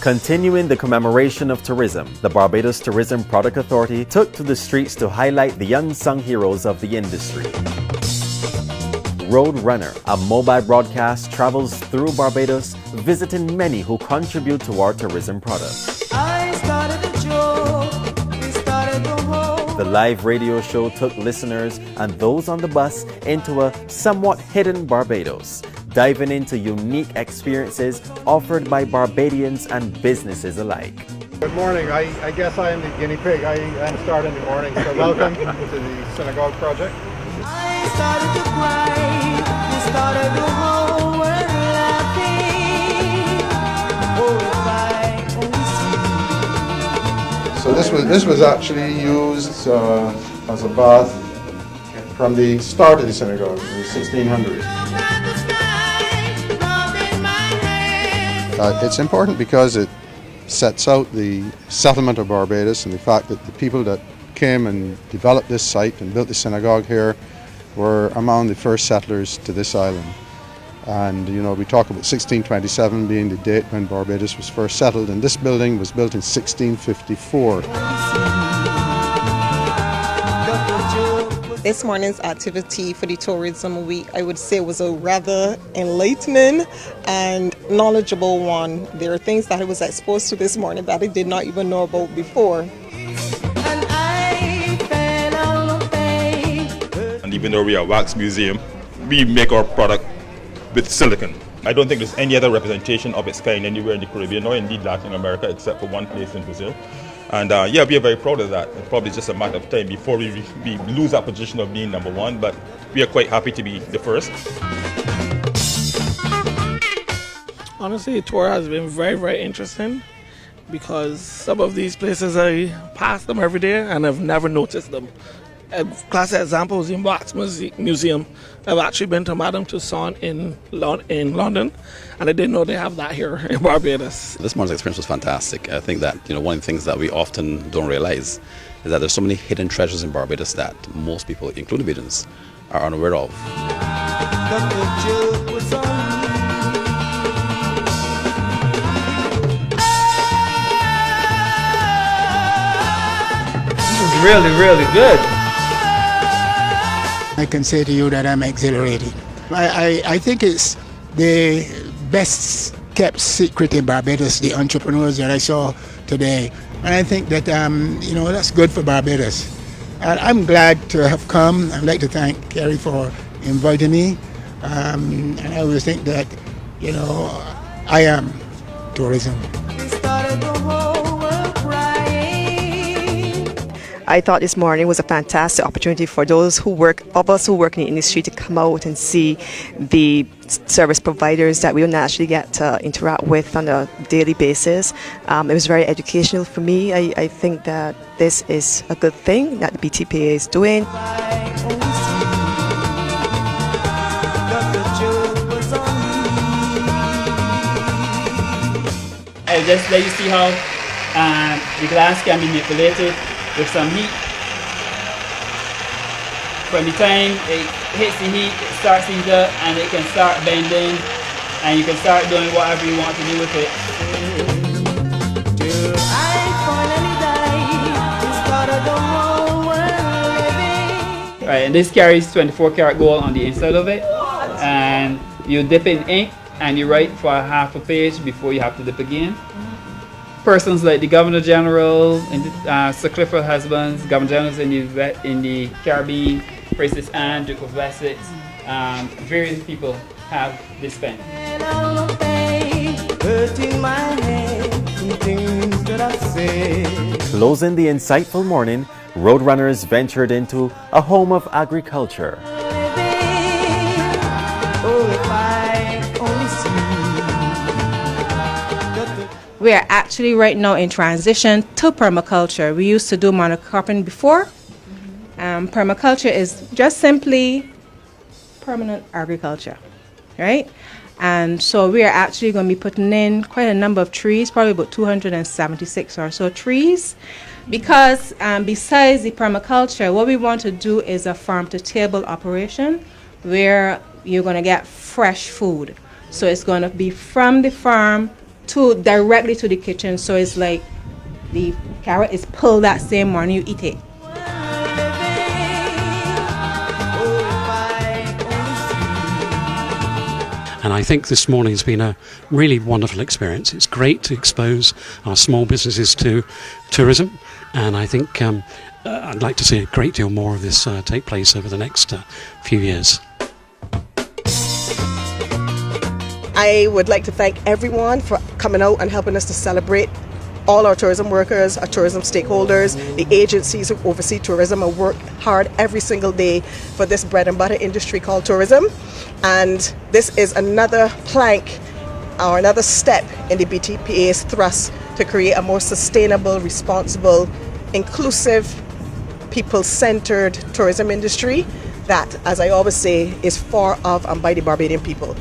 Continuing the commemoration of tourism, the Barbados Tourism Product Authority took to the streets to highlight the unsung heroes of the industry. Road Runner, a mobile broadcast, travels through Barbados, visiting many who contribute to our tourism product. The live radio show took listeners and those on the bus into a somewhat hidden Barbados, diving into unique experiences offered by Barbadians and businesses alike. Good morning. I guess I am the guinea pig. I'm starting the morning. So welcome to the Synagogue project. I started to cry. You started the whole world laughing. Oh, if I only see. So this was actually used as a bath from the start of the synagogue in the 1600s. It's important because it sets out the settlement of Barbados and the fact that the people that came and developed this site and built the synagogue here were among the first settlers to this island. And you know, we talk about 1627 being the date when Barbados was first settled, and this building was built in 1654. This morning's activity for the Tourism Week, I would say, was a rather enlightening and knowledgeable one. There are things that I was exposed to this morning that I did not even know about before. And even though we are a wax museum, we make our product with silicon. I don't think there's any other representation of its kind anywhere in the Caribbean or indeed Latin America except for one place in Brazil. And yeah, we are very proud of that. It's probably just a matter of time before we lose our position of being number one, but we are quite happy to be the first. Honestly, the tour has been very, very interesting because some of these places I pass them every day and I've never noticed them. A classic example is in Wax Museum. I've actually been to Madame Tussauds in London, and I didn't know they have that here in Barbados. This morning's experience was fantastic. I think that one of the things that we often don't realize is that there's so many hidden treasures in Barbados that most people, including Bajans, are unaware of. This is really, really good. I can say to you that I'm exhilarated. I think it's the best kept secret in Barbados, the entrepreneurs that I saw today. And I think that, that's good for Barbados. And I'm glad to have come. I'd like to thank Kerry for inviting me. And I always think that, I am tourism. I thought this morning was a fantastic opportunity for those of us who work in the industry to come out and see the service providers that we don't actually get to interact with on a daily basis. It was very educational for me. I think that this is a good thing that the BTPA is doing. I just let you see how the glass can be manipulated with some heat. From the time it hits the heat, it starts to heat up and it can start bending and you can start doing whatever you want to do with it. Right, and this carries 24 karat gold on the inside of it, and you dip it in ink and you write for half a page before you have to dip again. Persons like the Governor General and Sir Clifford husbands, Governor Generals in the Caribbean, Princess Anne, Duke of Wessex, various people have this pen. Closing the insightful morning, Roadrunners ventured into a home of agriculture. We are actually right now in transition to permaculture. We used to do monocropping before. Permaculture is just simply permanent agriculture, right? And so we are actually going to be putting in quite a number of trees, probably about 276 or so trees, because besides the permaculture, what we want to do is a farm-to-table operation where you're going to get fresh food. So it's going to be from the farm directly to the kitchen. So it's like the carrot is pulled that same morning you eat it. And I think this morning has been a really wonderful experience. It's great to expose our small businesses to tourism, and I think I'd like to see a great deal more of this take place over the next few years. I would like to thank everyone for coming out and helping us to celebrate all our tourism workers, our tourism stakeholders, the agencies who oversee tourism and work hard every single day for this bread and butter industry called tourism. And this is another plank or another step in the BTPA's thrust to create a more sustainable, responsible, inclusive, people-centered tourism industry that, as I always say, is for, of, and by the Barbadian people.